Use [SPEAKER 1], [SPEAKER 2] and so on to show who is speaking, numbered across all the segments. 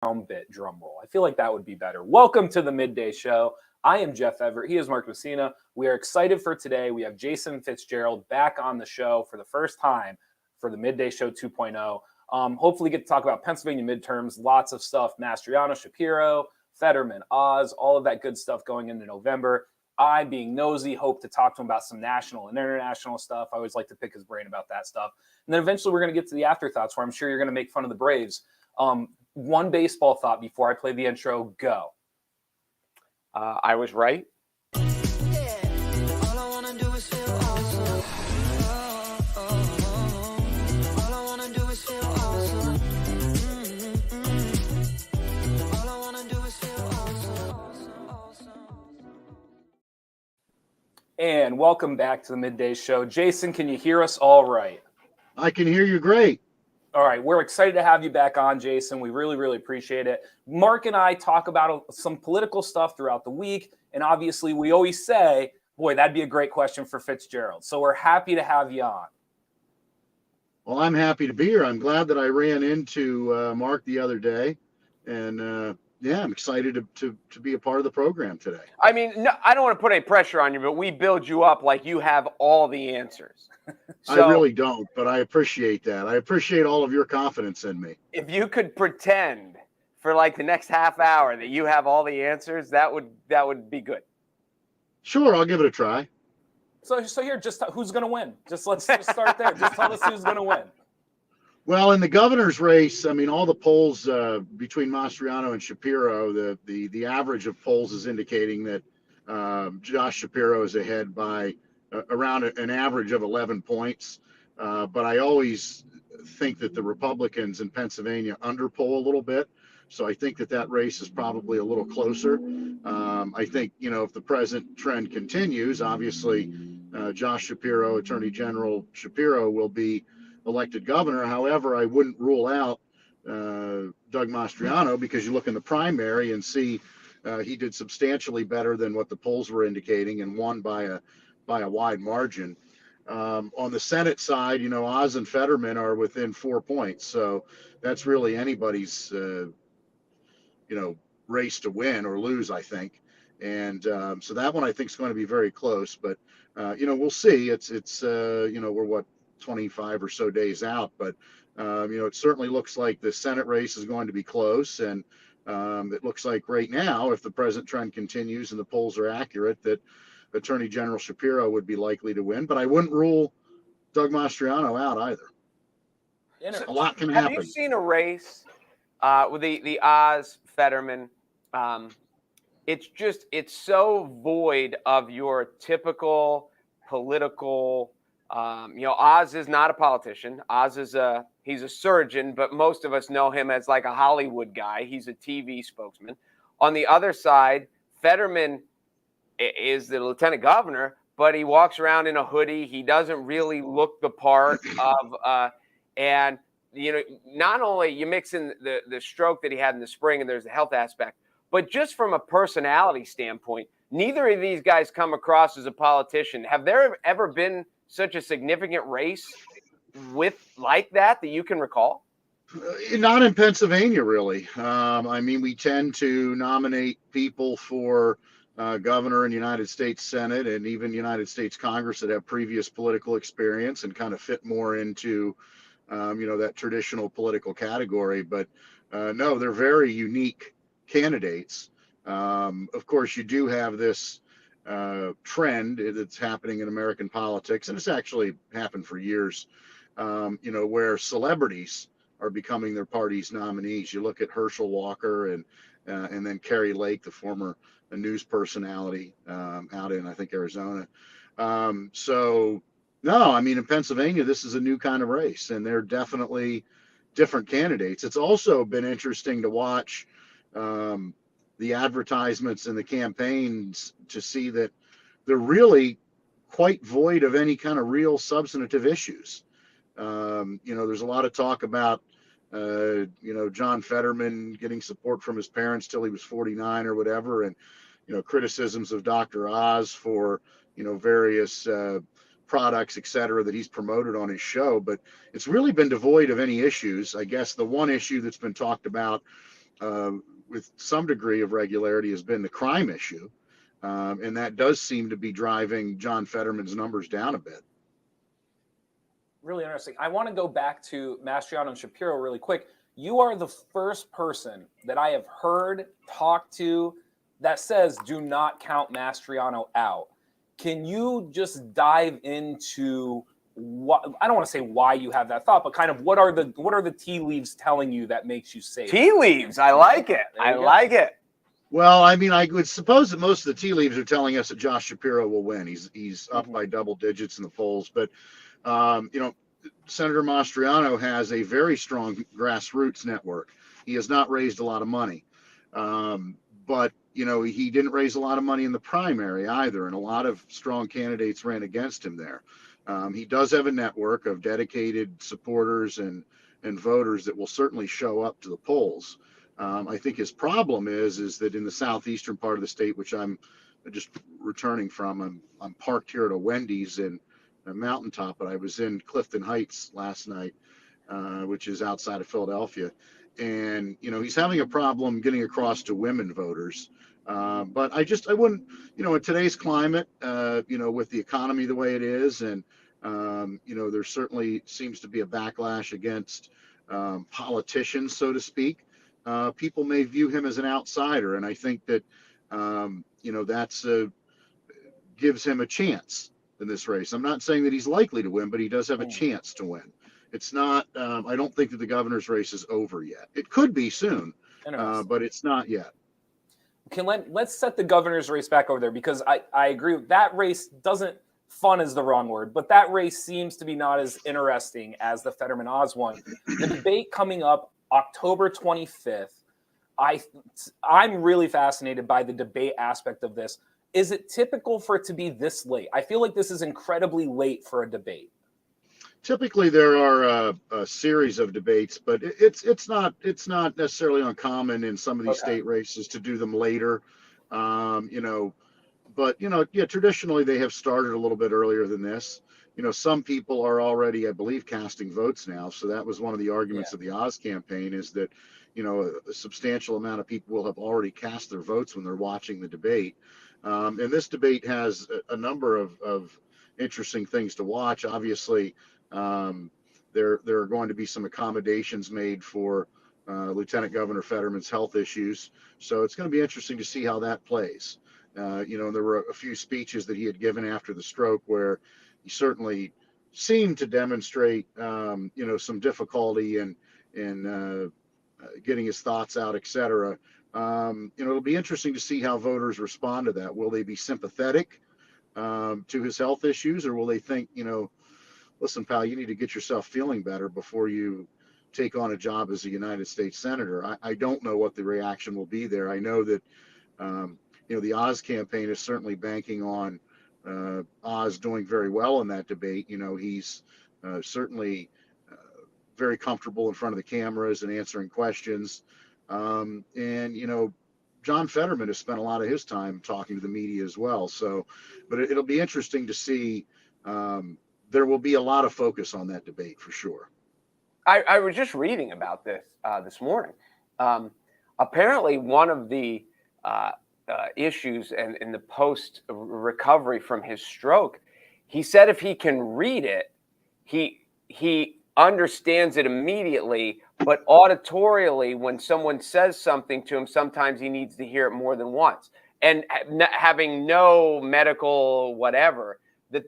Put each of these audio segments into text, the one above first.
[SPEAKER 1] bit drum roll. I feel like that would be better. Welcome to the Midday Show. I am Jeff Everett. He is Mark Messina. We are excited for today. We have Jason Fitzgerald back on the show for the first time for the Midday Show 2.0. Hopefully get to talk about Pennsylvania midterms, lots of stuff, Mastriano, Shapiro, Fetterman, Oz, all of that good stuff going into November. I, being nosy, hope to talk to him about some national and international stuff. I always like to pick his brain about that stuff. And then eventually we're going to get to the afterthoughts where I'm sure you're going to make fun of the Braves. One baseball thought before I play the intro. Go.
[SPEAKER 2] I was right.
[SPEAKER 1] And welcome back to the Midday Show. Jason, can you hear us all right?
[SPEAKER 3] I can hear you great.
[SPEAKER 1] All right, we're excited to have you back on, Jason. We really, really appreciate it. Mark and I talk about some political stuff throughout the week, and obviously we always say, boy, that'd be a great question for Fitzgerald. So we're happy to have you on.
[SPEAKER 3] Well, I'm happy to be here. I'm glad that I ran into Mark the other day, and yeah, I'm excited to be a part of the program today.
[SPEAKER 2] I mean, no, I don't want to put any pressure on you, but we build you up like you have all the answers.
[SPEAKER 3] So, I really don't, but I appreciate that. I appreciate all of your confidence in me.
[SPEAKER 2] If you could pretend for like the next half hour that you have all the answers, that would be good.
[SPEAKER 3] Sure, I'll give it a try.
[SPEAKER 1] So here, just who's going to win? Let's just start there. Just tell us who's going to win.
[SPEAKER 3] Well, in the governor's race, I mean, all the polls between Mastriano and Shapiro, the average of polls is indicating that Josh Shapiro is ahead by around an average of 11 points. But I always think that the Republicans in Pennsylvania underpoll a little bit. So I think that race is probably a little closer. I think, if the present trend continues, obviously Josh Shapiro, Attorney General Shapiro, will be elected governor. However, I wouldn't rule out Doug Mastriano, because you look in the primary and see he did substantially better than what the polls were indicating and won by a wide margin. On the Senate side, Oz and Fetterman are within 4 points. So that's really anybody's, race to win or lose, I think. And so that one I think is going to be very close. But, we'll see. It's we're what, 25 or so days out. But, it certainly looks like the Senate race is going to be close. And it looks like right now, if the present trend continues and the polls are accurate, that Attorney General Shapiro would be likely to win, but I wouldn't rule Doug Mastriano out either. A lot can happen.
[SPEAKER 2] Have you seen a race with the Oz Fetterman? It's so void of your typical political. Oz is not a politician. Oz is he's a surgeon, but most of us know him as like a Hollywood guy. He's a TV spokesman. On the other side, Fetterman is the lieutenant governor, but he walks around in a hoodie. He doesn't really look the part of, and not only you mix in the stroke that he had in the spring, and there's the health aspect, but just from a personality standpoint, neither of these guys come across as a politician. Have there ever been such a significant race like that you can recall?
[SPEAKER 3] Not in Pennsylvania, really. I mean, we tend to nominate people for governor in the United States Senate and even United States Congress that have previous political experience and kind of fit more into, that traditional political category. But no, they're very unique candidates. Of course, you do have this trend that's happening in American politics, and it's actually happened for years, where celebrities are becoming their party's nominees. You look at Herschel Walker and then Carrie Lake, the former news personality out in, I think, Arizona. So, no, I mean, in Pennsylvania, this is a new kind of race, and they're definitely different candidates. It's also been interesting to watch the advertisements and the campaigns to see that they're really quite void of any kind of real substantive issues. There's a lot of talk about, John Fetterman getting support from his parents till he was 49 or whatever. And, criticisms of Dr. Oz for, various products, et cetera, that he's promoted on his show. But it's really been devoid of any issues. I guess the one issue that's been talked about with some degree of regularity has been the crime issue. And that does seem to be driving John Fetterman's numbers down a bit.
[SPEAKER 1] Really interesting. I want to go back to Mastriano and Shapiro really quick. You are the first person that I have heard talk to that says do not count Mastriano out. Can you just dive into what, I don't want to say why you have that thought, but kind of what are the tea leaves telling you that makes you say
[SPEAKER 2] tea leaves? I like it. I like it.
[SPEAKER 3] Well, I mean, I would suppose that most of the tea leaves are telling us that Josh Shapiro will win. He's up by double digits in the polls, but Senator Mastriano has a very strong grassroots network. He has not raised a lot of money, but he didn't raise a lot of money in the primary either, and a lot of strong candidates ran against him there. He does have a network of dedicated supporters and voters that will certainly show up to the polls. I think his problem is that in the southeastern part of the state, which I'm just returning from, I'm parked here at a Wendy's in a mountaintop, but I was in Clifton Heights last night, which is outside of Philadelphia. And, he's having a problem getting across to women voters. But I wouldn't, in today's climate, with the economy the way it is, and, there certainly seems to be a backlash against politicians, so to speak. People may view him as an outsider, and I think that that's gives him a chance in this race. I'm not saying that he's likely to win, but he does have a chance to win. It's not. I don't think that the governor's race is over yet. It could be soon, but it's not yet.
[SPEAKER 1] Let's set the governor's race back over there, because I agree with that race. Doesn't fun is the wrong word, but that race seems to be not as interesting as the Fetterman-Oz one. The debate coming up October 25th. I'm really fascinated by the debate aspect of this. Is it typical for it to be this late? I feel like this is incredibly late for a debate.
[SPEAKER 3] Typically, there are a series of debates, but it's not necessarily uncommon in some of these state races to do them later. Traditionally they have started a little bit earlier than this. Some people are already, I believe, casting votes now. So that was one of the arguments of the Oz campaign, is that, a substantial amount of people will have already cast their votes when they're watching the debate. And this debate has a number of interesting things to watch. Obviously, there are going to be some accommodations made for Lieutenant Governor Fetterman's health issues. So it's going to be interesting to see how that plays. There were a few speeches that he had given after the stroke where he certainly seemed to demonstrate, some difficulty in getting his thoughts out, et cetera. It'll be interesting to see how voters respond to that. Will they be sympathetic to his health issues, or will they think, listen, pal, you need to get yourself feeling better before you take on a job as a United States Senator? I don't know what the reaction will be there. I know that, the Oz campaign is certainly banking on Oz doing very well in that debate. He's certainly very comfortable in front of the cameras and answering questions. John Fetterman has spent a lot of his time talking to the media as well. So, but it'll be interesting to see. There will be a lot of focus on that debate for sure.
[SPEAKER 2] I was just reading about this morning. Apparently, one of the issues and in the post recovery from his stroke, he said if he can read it, he understands it immediately, but auditorially, when someone says something to him, sometimes he needs to hear it more than once. And having no medical whatever,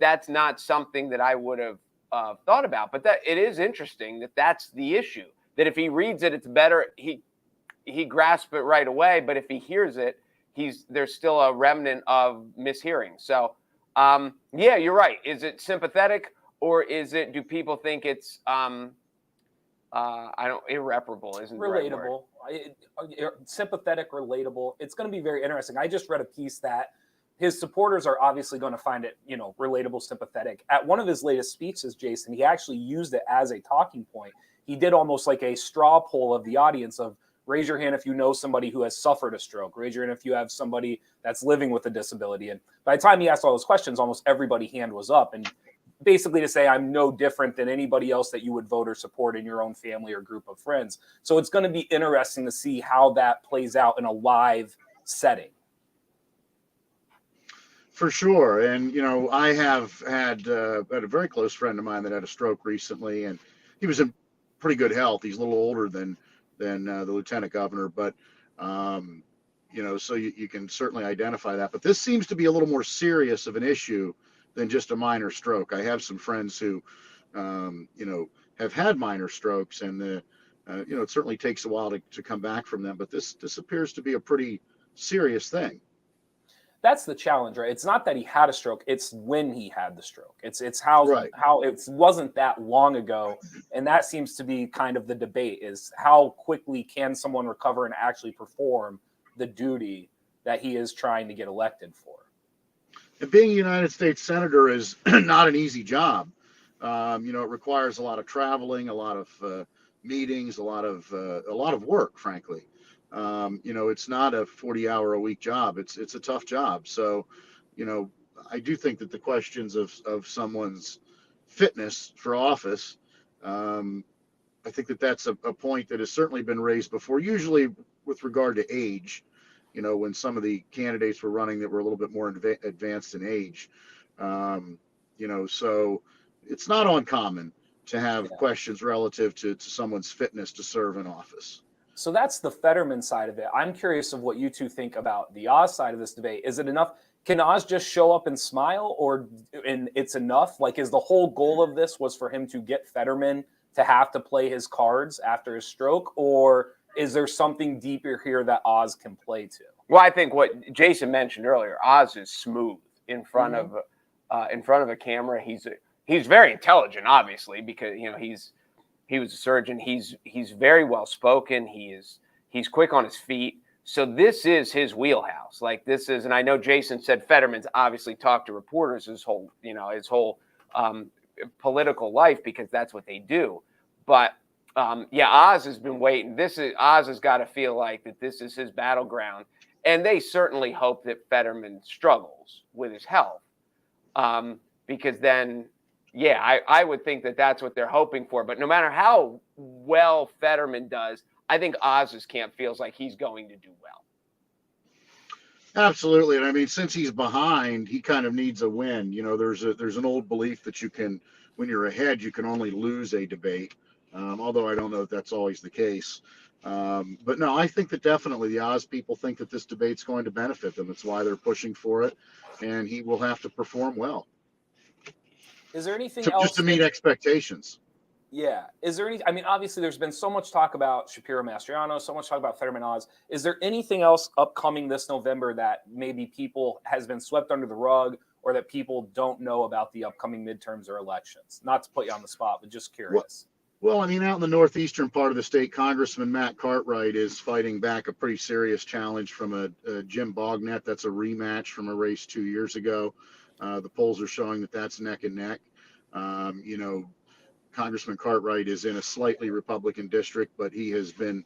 [SPEAKER 2] that's not something that I would have thought about. But that it is interesting that's the issue. That if he reads it, it's better. He grasps it right away. But if he hears it, there's still a remnant of mishearing. So, you're right. Is it sympathetic, or do people think it's irreparable? Isn't
[SPEAKER 1] relatable? Sympathetic, relatable. It's going to be very interesting. I just read a piece that his supporters are obviously going to find it, relatable, sympathetic. At one of his latest speeches, Jason, he actually used it as a talking point. He did almost like a straw poll of the audience of, raise your hand if you know somebody who has suffered a stroke. Raise your hand if you have somebody that's living with a disability. And by the time he asked all those questions, almost everybody's hand was up. And basically to say I'm no different than anybody else that you would vote or support in your own family or group of friends. So it's going to be interesting to see how that plays out in a live setting.
[SPEAKER 3] For sure. And, I have had a very close friend of mine that had a stroke recently, and he was in pretty good health. He's a little older than the lieutenant governor, but, so you can certainly identify that. But this seems to be a little more serious of an issue than just a minor stroke. I have some friends who, have had minor strokes, and it certainly takes a while to come back from them. But this appears to be a pretty serious thing.
[SPEAKER 1] That's the challenge, right? It's not that he had a stroke; it's when he had the stroke. It's how it wasn't that long ago, and that seems to be kind of the debate: is how quickly can someone recover and actually perform the duty that he is trying to get elected for.
[SPEAKER 3] And being a United States senator is not an easy job. It requires a lot of traveling, a lot of meetings, a lot of work, frankly. It's not a 40-hour-a-week job. It's a tough job. So, I do think that the questions of someone's fitness for office, I think that's a point that has certainly been raised before, usually with regard to age, when some of the candidates were running that were a little bit more advanced in age. So it's not uncommon to have questions relative to someone's fitness to serve in office.
[SPEAKER 1] So that's the Fetterman side of it. I'm curious of what you two think about the Oz side of this debate. Is it enough? Can Oz just show up and smile, and it's enough? Like, is the whole goal of this was for him to get Fetterman to have to play his cards after his stroke, or is there something deeper here that Oz can play to?
[SPEAKER 2] Well, I think what Jason mentioned earlier, Oz is smooth in front of a camera. He's very intelligent, obviously, because he was a surgeon. He's very well spoken. He's quick on his feet. So this is his wheelhouse. Like, this is, and I know Jason said Fetterman's obviously talked to reporters his whole political life, because that's what they do. But Oz has been waiting. Oz has got to feel like that this is his battleground, and they certainly hope that Fetterman struggles with his health, because then, I would think that that's what they're hoping for. But no matter how well Fetterman does, I think Oz's camp feels like he's going to do well.
[SPEAKER 3] Absolutely. And I mean, since he's behind, he kind of needs a win. There's an old belief that when you're ahead, you can only lose a debate. Although I don't know if that's always the case. But no, I think that definitely the Oz people think that this debate's going to benefit them. It's why they're pushing for it, and he will have to perform well.
[SPEAKER 1] Is there anything else
[SPEAKER 3] just to meet expectations?
[SPEAKER 1] Yeah. Is there any? I mean, obviously, there's been so much talk about Shapiro-Mastriano, so much talk about Fetterman Oz. Is there anything else upcoming this November that maybe people has been swept under the rug, or that people don't know about the upcoming midterms or elections? Not to put you on the spot, but just curious.
[SPEAKER 3] Well, I mean, out in the northeastern part of the state, Congressman Matt Cartwright is fighting back a pretty serious challenge from a Jim Bognet. That's a rematch from a race 2 years ago. The polls are showing that that's neck and neck. Congressman Cartwright is in a slightly Republican district, but he has been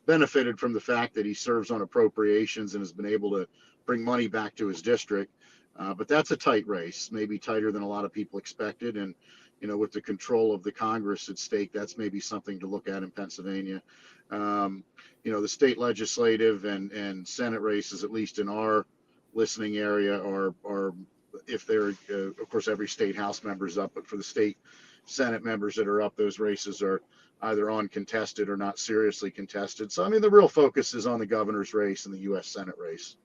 [SPEAKER 3] benefited from the fact that he serves on appropriations and has been able to bring money back to his district. But that's a tight race, maybe tighter than a lot of people expected. And, with the control of the Congress at stake, that's maybe something to look at in Pennsylvania. The state legislative and Senate races, at least in our listening area, are if they're, of course, every state House member's up, but for the state Senate members that are up, those races are either uncontested or not seriously contested. So, I mean, the real focus is on the governor's race and the U.S. Senate race.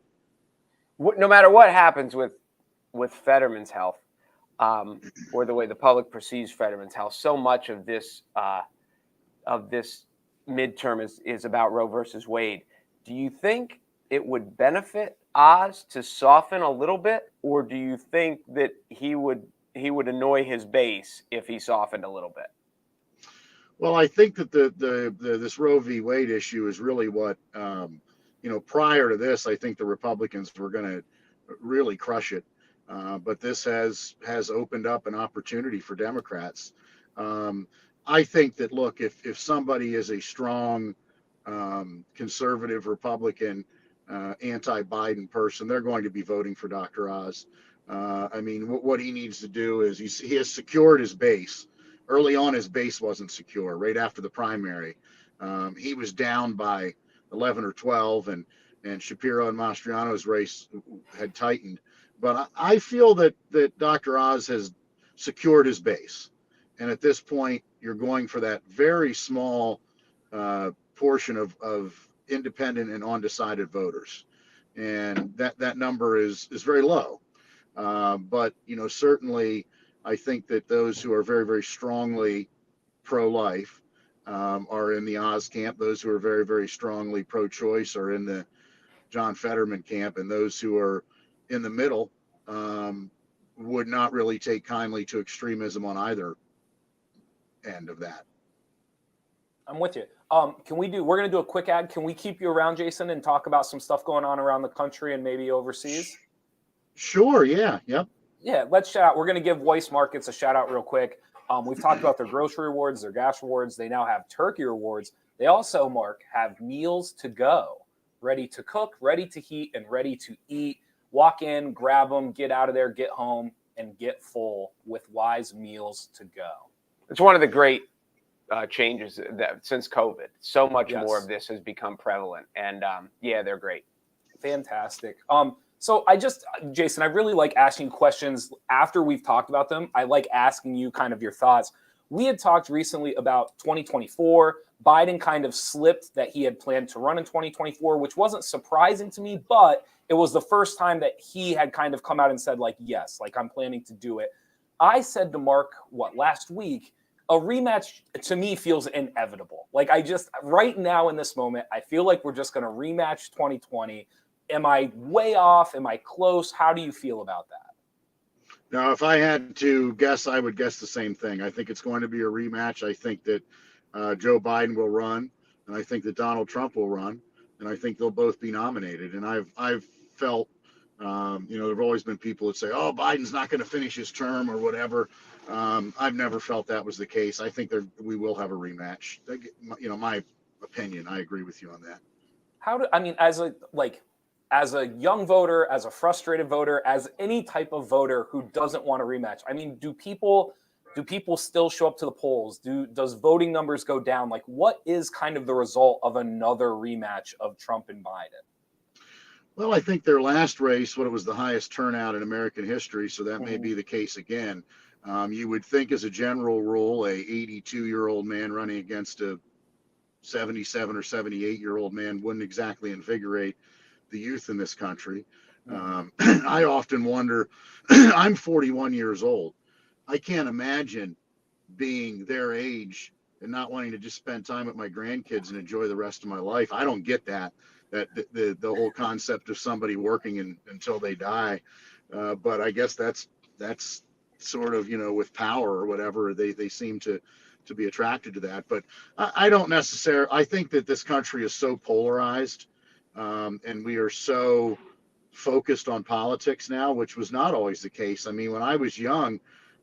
[SPEAKER 2] No matter what happens with Fetterman's health, or the way the public perceives Fetterman's health, so much of this midterm is about Roe versus Wade. Do you think it would benefit Oz to soften a little bit, or do you think that he would annoy his base if he softened a little bit?
[SPEAKER 3] Well, I think that this Roe v. Wade issue is really what prior to this, I think the Republicans were going to really crush it. But this has opened up an opportunity for Democrats. I think that, look, if somebody is a strong conservative Republican, anti-Biden person, they're going to be voting for Dr. Oz. I mean, what he needs to do is he has secured his base. Early on, his base wasn't secure. Right after the primary, he was down by 11 or 12, and Shapiro and Mastriano's race had tightened. But I feel that Dr. Oz has secured his base, and at this point, you're going for that very small portion of independent and undecided voters, and that number is very low. But certainly, I think that those who are very, very strongly pro-life are in the Oz camp. Those who are very, very strongly pro-choice are in the John Fetterman camp, and those who are in the middle would not really take kindly to extremism on either end of that.
[SPEAKER 1] I'm with you. We're going to do a quick ad. Can we keep you around, Jason, and talk about some stuff going on around the country and maybe overseas?
[SPEAKER 3] Sure. Yeah. Yep.
[SPEAKER 1] Yeah. Let's shout out. We're going to give Weis Markets a shout out real quick. We've talked about their grocery rewards, their gas rewards. They now have turkey rewards. They also, Mark, have meals to go, ready to cook, ready to heat, and ready to eat. Walk in, grab them, get out of there, get home, and get full with Weis Meals to Go.
[SPEAKER 2] It's one of the great changes that since COVID, so much
[SPEAKER 1] Yes.
[SPEAKER 2] more of this has become prevalent, and yeah, they're great.
[SPEAKER 1] Fantastic. So Jason, I really like asking questions after we've talked about them. I like asking you kind of your thoughts. We had talked recently about 2024. Biden kind of slipped that he had planned to run in 2024, which wasn't surprising to me, but it was the first time that he had kind of come out and said, like, yes, like I'm planning to do it. I said to Mark, last week, a rematch to me feels inevitable. Like right now in this moment, I feel like we're just going to rematch 2020. Am I way off? Am I close? How do you feel about that?
[SPEAKER 3] Now, if I had to guess, I would guess the same thing. I think it's going to be a rematch. I think that Joe Biden will run, and I think that Donald Trump will run, and I think they'll both be nominated. And I've felt, there've always been people that say, "Oh, Biden's not going to finish his term" or whatever. I've never felt that was the case. I think we will have a rematch. My opinion. I agree with you on that.
[SPEAKER 1] As a young voter, as a frustrated voter, as any type of voter who doesn't want a rematch, I mean, do people still show up to the polls? Does voting numbers go down? Like, what is kind of the result of another rematch of Trump and Biden?
[SPEAKER 3] Well, I think their last race, it was the highest turnout in American history, so that may be the case again. You would think, as a general rule, a 82-year-old man running against a 77 or 78-year-old man wouldn't exactly invigorate the youth in this country. I often wonder, I'm 41 years old. I can't imagine being their age and not wanting to just spend time with my grandkids and enjoy the rest of my life. I don't get that the whole concept of somebody working until they die. But I guess that's sort of, with power or whatever, they seem to be attracted to that. But I don't necessarily, I think that this country is so polarized. And we are so focused on politics now, which was not always the case. I mean, when I was young,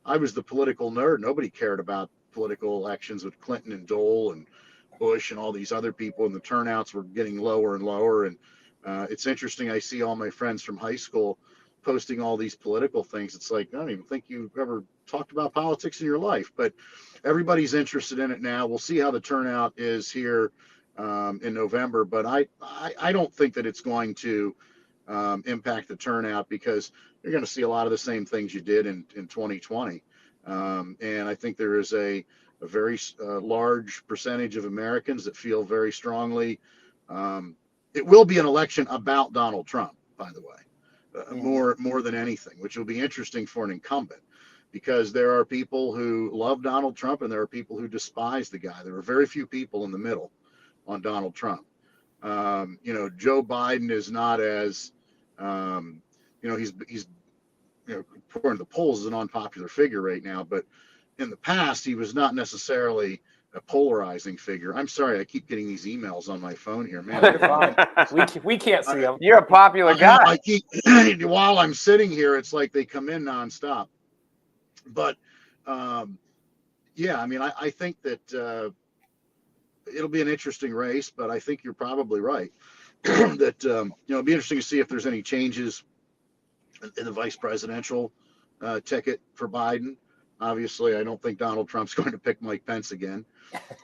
[SPEAKER 3] I was the political nerd. Nobody cared about political elections with Clinton and Dole and Bush and all these other people, and the turnouts were getting lower and lower. And it's interesting. I see all my friends from high school posting all these political things. It's like, I don't even think you've ever talked about politics in your life, but everybody's interested in it now. We'll see how the turnout is here in November, but I don't think that it's going to impact the turnout, because you're going to see a lot of the same things you did in 2020. And I think there is a very large percentage of Americans that feel very strongly. It will be an election about Donald Trump, by the way, more than anything, which will be interesting for an incumbent, because there are people who love Donald Trump and there are people who despise the guy. There are very few people in the middle on Donald Trump. Joe Biden is not as, he's according to the polls, is an unpopular figure right now, but in the past, he was not necessarily a polarizing figure. I'm sorry, I keep getting these emails on my phone here, man.
[SPEAKER 1] You're fine. We can't see them.
[SPEAKER 2] You're a popular guy.
[SPEAKER 3] I keep, while I'm sitting here, it's like they come in nonstop. But I think that it'll be an interesting race, but I think you're probably right that it'll be interesting to see if there's any changes in the vice presidential ticket for Biden. Obviously, I don't think Donald Trump's going to pick Mike Pence again.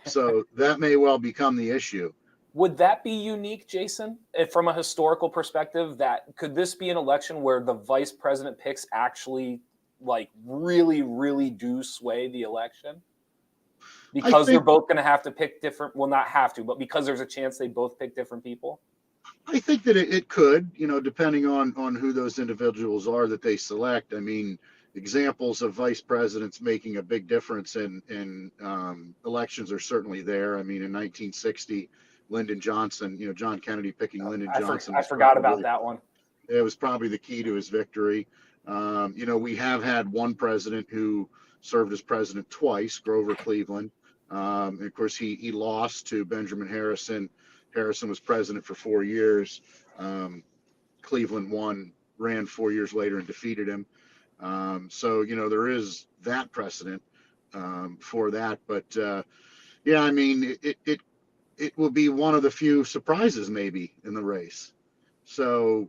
[SPEAKER 3] So that may well become the issue.
[SPEAKER 1] Would that be unique, Jason, from a historical perspective? That could this be an election where the vice president picks actually like really, really do sway the election? Because they're both going to have to pick different, well, not have to, but because there's a chance they both pick different people?
[SPEAKER 3] I think that it could, depending on who those individuals are that they select. I mean, examples of vice presidents making a big difference in elections are certainly there. I mean, in 1960, Lyndon Johnson, John Kennedy picking Lyndon Johnson.
[SPEAKER 1] I forgot about that one.
[SPEAKER 3] It was probably the key to his victory. We have had one president who served as president twice, Grover Cleveland. And of course, he lost to Benjamin Harrison. Harrison was president for 4 years. Cleveland ran 4 years later and defeated him. So, there is that precedent for that. But, yeah, I mean, it will be one of the few surprises maybe in the race. So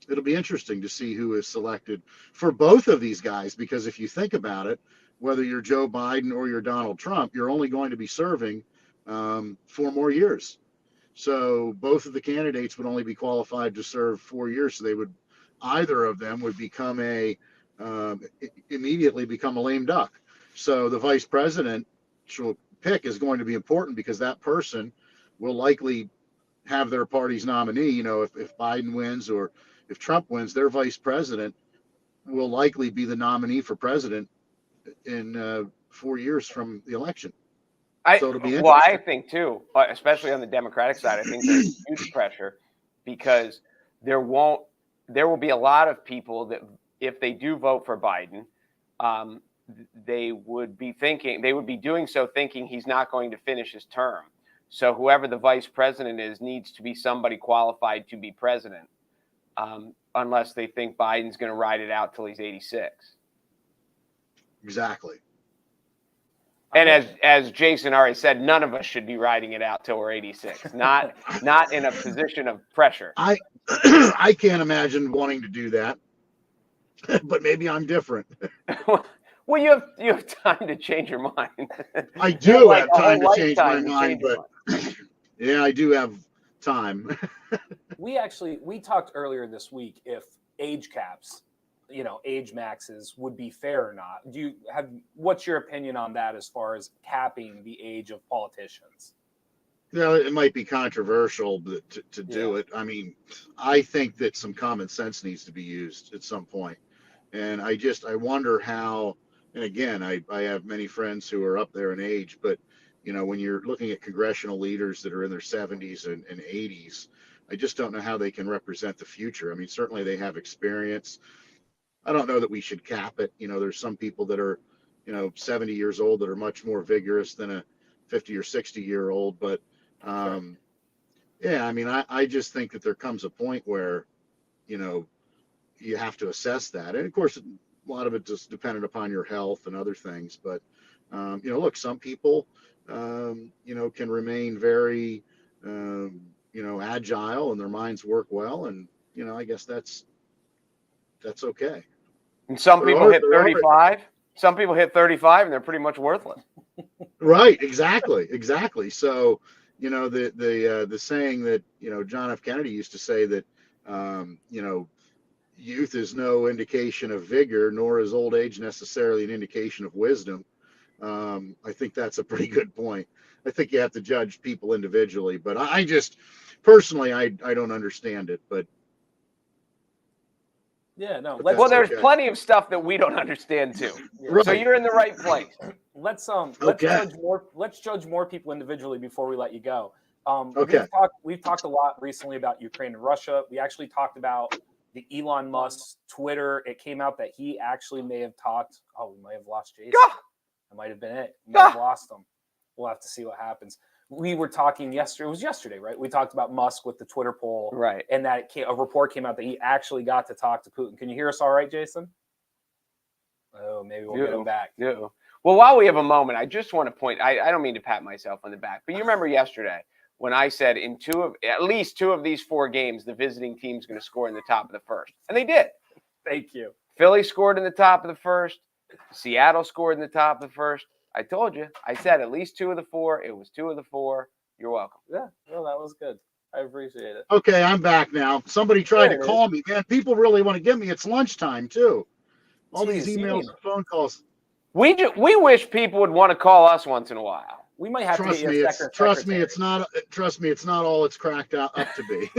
[SPEAKER 3] it'll be interesting to see who is selected for both of these guys, because if you think about it, whether you're Joe Biden or you're Donald Trump, you're only going to be serving 4 more years. So both of the candidates would only be qualified to serve 4 years. So either of them would immediately become a lame duck. So the vice president pick is going to be important, because that person will likely have their party's nominee. If Biden wins or if Trump wins, their vice president will likely be the nominee for president in 4 years from the election. So it'll be interesting.
[SPEAKER 2] Well, I think too, especially on the Democratic side, I think there's huge pressure, because there will be a lot of people that, if they do vote for Biden, they would be doing so thinking he's not going to finish his term. So whoever the vice president is needs to be somebody qualified to be president, unless they think Biden's going to ride it out till he's 86.
[SPEAKER 3] Exactly.
[SPEAKER 2] And as Jason already said, none of us should be riding it out till we're 86. Not in a position of pressure.
[SPEAKER 3] I can't imagine wanting to do that, but maybe I'm different.
[SPEAKER 2] Well, you have time to change your mind.
[SPEAKER 3] I do have time to change my mind, but yeah, I do have time.
[SPEAKER 1] We talked earlier this week if age caps, age maxes would be fair or not. What's your opinion on that as far as capping the age of politicians?
[SPEAKER 3] It might be controversial to do it. I mean, I think that some common sense needs to be used at some point. And I wonder how, and again, I have many friends who are up there in age, but, when you're looking at congressional leaders that are in their 70s and 80s, I just don't know how they can represent the future. I mean, certainly they have experience. I don't know that we should cap it. There's some people that are, 70 years old that are much more vigorous than a 50 or 60-year-old. But, yeah, I mean, I just think that there comes a point where, you have to assess that. And of course, a lot of it just dependent upon your health and other things. But, look, some people, can remain very, agile and their minds work well. And, I guess that's okay.
[SPEAKER 2] And some people hit 35. Some people hit 35 and they're pretty much worthless.
[SPEAKER 3] Right. Exactly. So, the saying that, John F. Kennedy used to say that, youth is no indication of vigor, nor is old age necessarily an indication of wisdom. I think that's a pretty good point. I think you have to judge people individually, but I just personally, I don't understand it, but
[SPEAKER 1] yeah, no.
[SPEAKER 2] Well, there's plenty of stuff that we don't understand too. Right. So you're in the right place.
[SPEAKER 1] Let's judge more people individually before we let you go.
[SPEAKER 3] Okay.
[SPEAKER 1] We've talked a lot recently about Ukraine and Russia. We actually talked about the Elon Musk Twitter. It came out that he actually may have talked. Oh, we might have lost Jason. That might have been it. We might have lost him. We'll have to see what happens. We were talking yesterday. It was yesterday, right? We talked about Musk with the Twitter poll,
[SPEAKER 2] right?
[SPEAKER 1] And that a report came out that he actually got to talk to Putin. Can you hear us all right, Jason? Oh, maybe we'll get him back.
[SPEAKER 2] Yeah. Well, while we have a moment, I just want to point. I don't mean to pat myself on the back, but you remember yesterday when I said in at least two of these 4 games, the visiting team's going to score in the top of the first, and they did.
[SPEAKER 1] Thank you.
[SPEAKER 2] Philly scored in the top of the first. Seattle scored in the top of the first. I told you. I said at least 2 of the 4. It was 2 of the 4. You're welcome.
[SPEAKER 1] Yeah, no, that was good. I appreciate it.
[SPEAKER 3] Okay, I'm back now. Somebody tried to
[SPEAKER 1] There it
[SPEAKER 3] call me. Man, people really want to get me. It's lunchtime, too. All these
[SPEAKER 1] Jeez, you
[SPEAKER 3] emails
[SPEAKER 1] mean-
[SPEAKER 3] and phone calls.
[SPEAKER 2] We wish people would want to call us once in a while.
[SPEAKER 1] We might have
[SPEAKER 3] Trust
[SPEAKER 1] to get
[SPEAKER 3] me,
[SPEAKER 1] you a
[SPEAKER 3] it's not all it's cracked out up to be.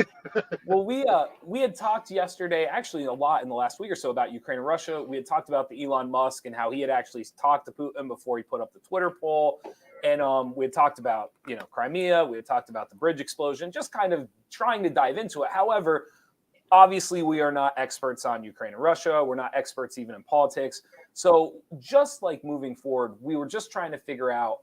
[SPEAKER 1] Well, we had talked yesterday, actually a lot in the last week or so, about Ukraine and Russia. We had talked about the Elon Musk and how he had actually talked to Putin before he put up the Twitter poll. And we had talked about, Crimea. We had talked about the bridge explosion, just kind of trying to dive into it. However, obviously, we are not experts on Ukraine and Russia. We're not experts even in politics. So just like moving forward, we were just trying to figure out,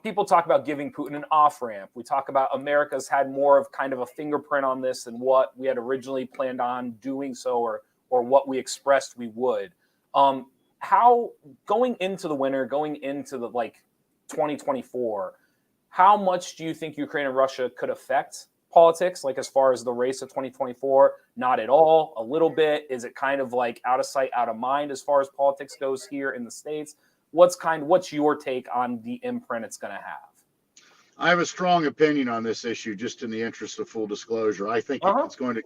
[SPEAKER 1] people talk about giving Putin an off-ramp. We talk about America's had more of kind of a fingerprint on this than what we had originally planned on doing so, or what we expressed we would. How, going into the winter, going into the 2024, how much do you think Ukraine and Russia could affect politics, as far as the race of 2024? Not at all, a little bit. Is it kind of out of sight, out of mind as far as politics goes here in the States? What's your take on the imprint it's going to have?
[SPEAKER 3] I have a strong opinion on this issue, just in the interest of full disclosure. I think it's going to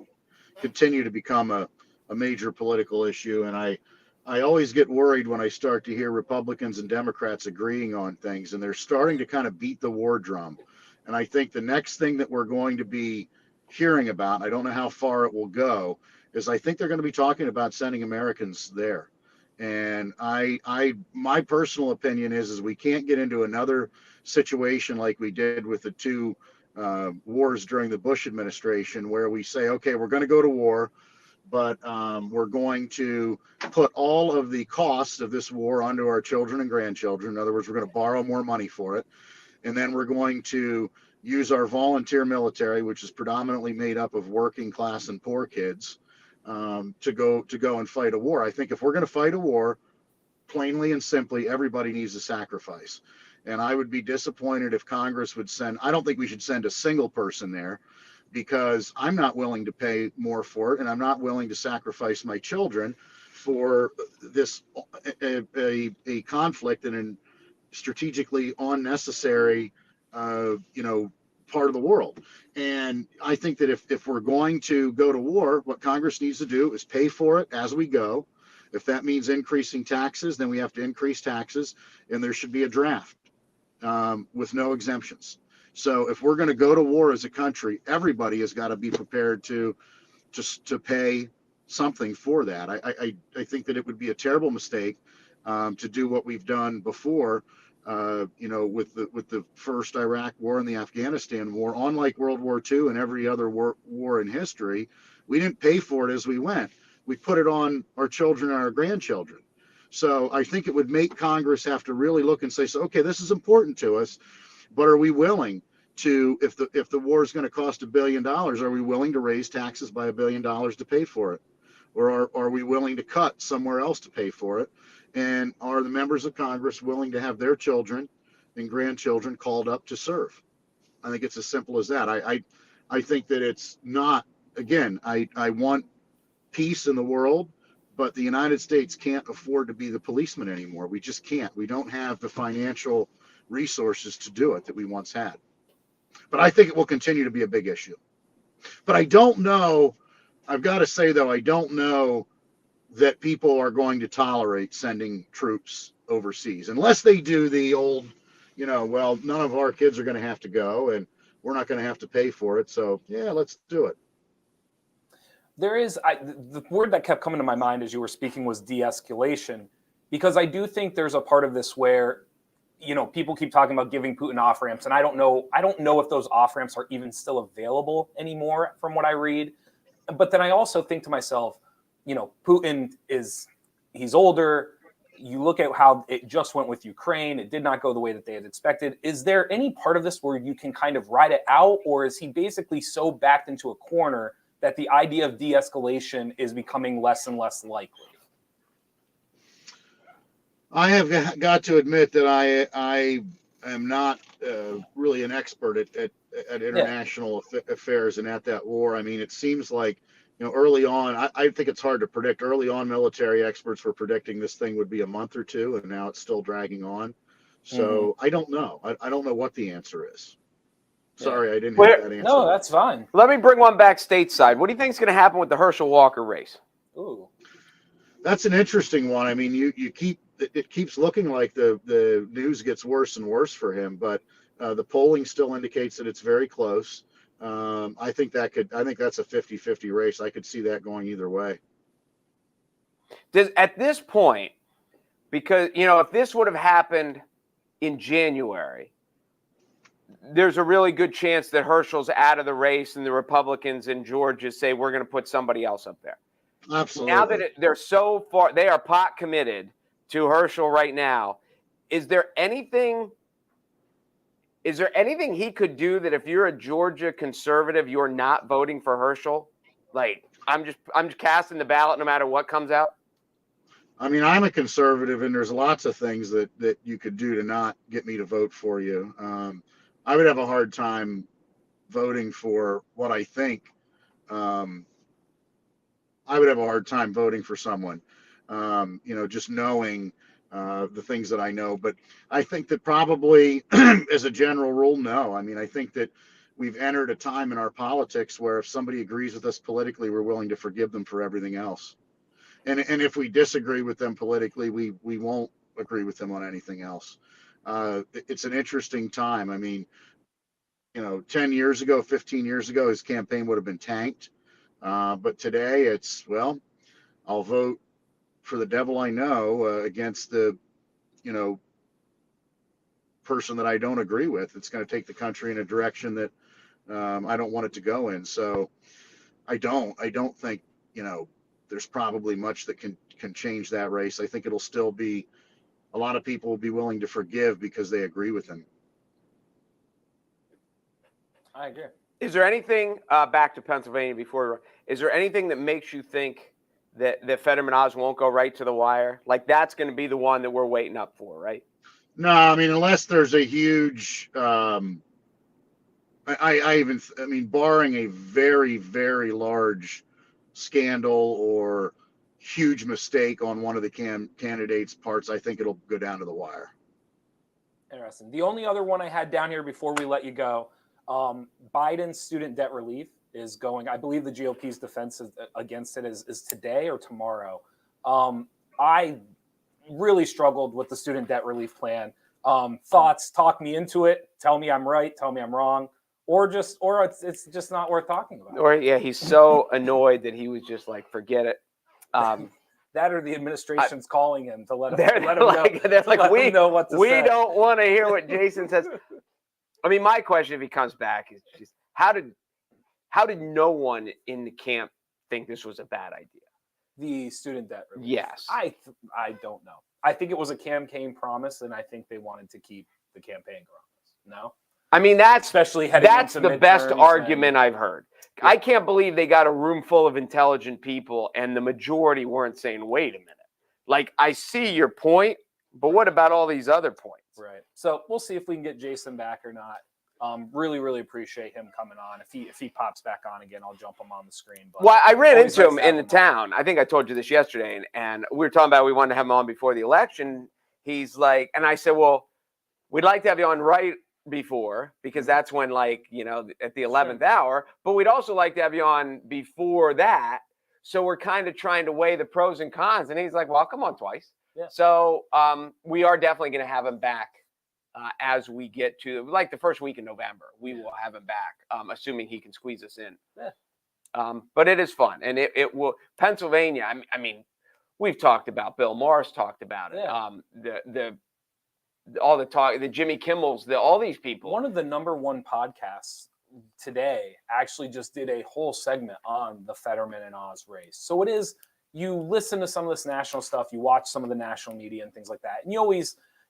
[SPEAKER 3] continue to become a major political issue. And I always get worried when I start to hear Republicans and Democrats agreeing on things, and they're starting to kind of beat the war drum. And I think the next thing that we're going to be hearing about, I don't know how far it will go, is I think they're going to be talking about sending Americans there. And my personal opinion is we can't get into another situation like we did with the 2 wars during the Bush administration, where we say, okay, we're going to go to war, but we're going to put all of the costs of this war onto our children and grandchildren. In other words, we're going to borrow more money for it. And then we're going to use our volunteer military, which is predominantly made up of working class and poor kids, to go and fight a war. I think if we're going to fight a war, plainly and simply, everybody needs to sacrifice. And I would be disappointed if Congress would send. I don't think we should send a single person there, because I'm not willing to pay more for it, and I'm not willing to sacrifice my children for this a conflict and an strategically unnecessary part of the world. And I think that if we're going to go to war, what Congress needs to do is pay for it as we go. If that means increasing taxes, then we have to increase taxes, and there should be a draft with no exemptions. So if we're going to go to war as a country, everybody has got to be prepared to pay something for that. I think that it would be a terrible mistake to do what we've done before, with the first Iraq war and the Afghanistan war. Unlike World War II and every other war in history, we didn't pay for it as we went. We put it on our children and our grandchildren. So I think it would make Congress have to really look and say, so, okay, this is important to us, but are we willing to, if the war is going to cost $1 billion, are we willing to raise taxes by $1 billion to pay for it? Or are we willing to cut somewhere else to pay for it? And are the members of Congress willing to have their children and grandchildren called up to serve? I think it's as simple as that. I think that it's not, again, I want peace in the world, but the United States can't afford to be the policeman anymore. We just can't. We don't have the financial resources to do it that we once had. But I think it will continue to be a big issue. But I don't know, I've got to say, though, I don't know that people are going to tolerate sending troops overseas unless they do the old, well, none of our kids are going to have to go and we're not going to have to pay for it. So, yeah, let's do it.
[SPEAKER 1] There is the word that kept coming to my mind as you were speaking was de-escalation, because I do think there's a part of this where, people keep talking about giving Putin off ramps, and I don't know if those off ramps are even still available anymore from what I read. But then I also think to myself, Putin he's older. You look at how it just went with Ukraine. It did not go the way that they had expected. Is there any part of this where you can kind of ride it out, or is he basically so backed into a corner that the idea of de-escalation is becoming less and less likely?
[SPEAKER 3] I have got to admit that I am not really an expert at at international affairs and at that war. I mean, it seems like, early on, I think it's hard to predict. Early on, military experts were predicting this thing would be a month or two, and now it's still dragging on. So I don't know. I don't know what the answer is. Sorry, I didn't have that answer.
[SPEAKER 1] No, that's fine.
[SPEAKER 2] Let me bring one back stateside. What do you think is going to happen with the Herschel Walker race?
[SPEAKER 1] Ooh.
[SPEAKER 3] That's an interesting one. I mean, it keeps looking like the news gets worse and worse for him, but the polling still indicates that it's very close. I think that's a 50-50 race. I could see that going either way.
[SPEAKER 2] At this point, because, if this would have happened in January, there's a really good chance that Herschel's out of the race and the Republicans in Georgia say we're going to put somebody else up there.
[SPEAKER 3] Absolutely.
[SPEAKER 2] Now that they're so far, they are pot committed to Herschel right now. Is there anything he could do that if you're a Georgia conservative, you're not voting for Herschel? Like, I'm just casting the ballot no matter what comes out.
[SPEAKER 3] I mean, I'm a conservative, and there's lots of things that you could do to not get me to vote for you. I would have a hard time voting for what I think. I would have a hard time voting for someone, just knowing the things that I know. But I think that probably, as a general rule, no. I mean, I think that we've entered a time in our politics where if somebody agrees with us politically, we're willing to forgive them for everything else. And if we disagree with them politically, we won't agree with them on anything else. It's an interesting time. I mean, 10 years ago, 15 years ago, his campaign would have been tanked. But today it's, well, I'll vote for the devil I know against the, person that I don't agree with. It's going to take the country in a direction that I don't want it to go in. So I don't think, there's probably much that can change that race. I think it'll still be, a lot of people will be willing to forgive because they agree with him.
[SPEAKER 1] I agree.
[SPEAKER 2] Is there anything, back to Pennsylvania is there anything that makes you think that Fetterman Oz won't go right to the wire? Like, that's going to be the one that we're waiting up for, right?
[SPEAKER 3] No, I mean, unless there's a huge, barring a very, very large scandal or huge mistake on one of the candidates' parts, I think it'll go down to the wire.
[SPEAKER 1] Interesting. The only other one I had down here before we let you go, Biden's student debt relief is going. I believe the GOP's defense against it is today or tomorrow. I really struggled with the student debt relief plan. Thoughts? Talk me into it. Tell me I'm right. Tell me I'm wrong. Or it's just not worth talking about.
[SPEAKER 2] Or he's so annoyed that he was just like, forget it.
[SPEAKER 1] That or the administration's calling him to let him
[SPEAKER 2] know what to say. We don't want to hear what Jason says. I mean, my question, if he comes back, is just how did no one in the camp think this was a bad idea?
[SPEAKER 1] The student debt relief.
[SPEAKER 2] Yes.
[SPEAKER 1] I don't know. I think it was a campaign promise, and I think they wanted to keep the campaign promise. No?
[SPEAKER 2] I mean, that's the best argument I've heard. Yeah. I can't believe they got a room full of intelligent people and the majority weren't saying, wait a minute. Like, I see your point, but what about all these other points?
[SPEAKER 1] Right. So we'll see if we can get Jason back or not. Really, really appreciate him coming on. If he pops back on again, I'll jump him on the screen. But
[SPEAKER 2] well, I ran into him in the town. I think I told you this yesterday, and we were talking about we wanted to have him on before the election. He's like, and I said, well, we'd like to have you on right before, because that's when, like, at the 11th hour, but we'd also like to have you on before that. So we're kind of trying to weigh the pros and cons. And he's like, well, I'll come on twice. Yeah. So we are definitely going to have him back as we get to like the first week in November. We will have him back, assuming he can squeeze us in. Yeah. But it is fun. And it will. Pennsylvania, I mean, we've talked about, Bill Maher's talked about it. Yeah. All the talk, the Jimmy Kimmels, all these people.
[SPEAKER 1] One of the #1 podcasts today actually just did a whole segment on the Fetterman and Oz race. So it is, you listen to some of this national stuff, you watch some of the national media and things like that, and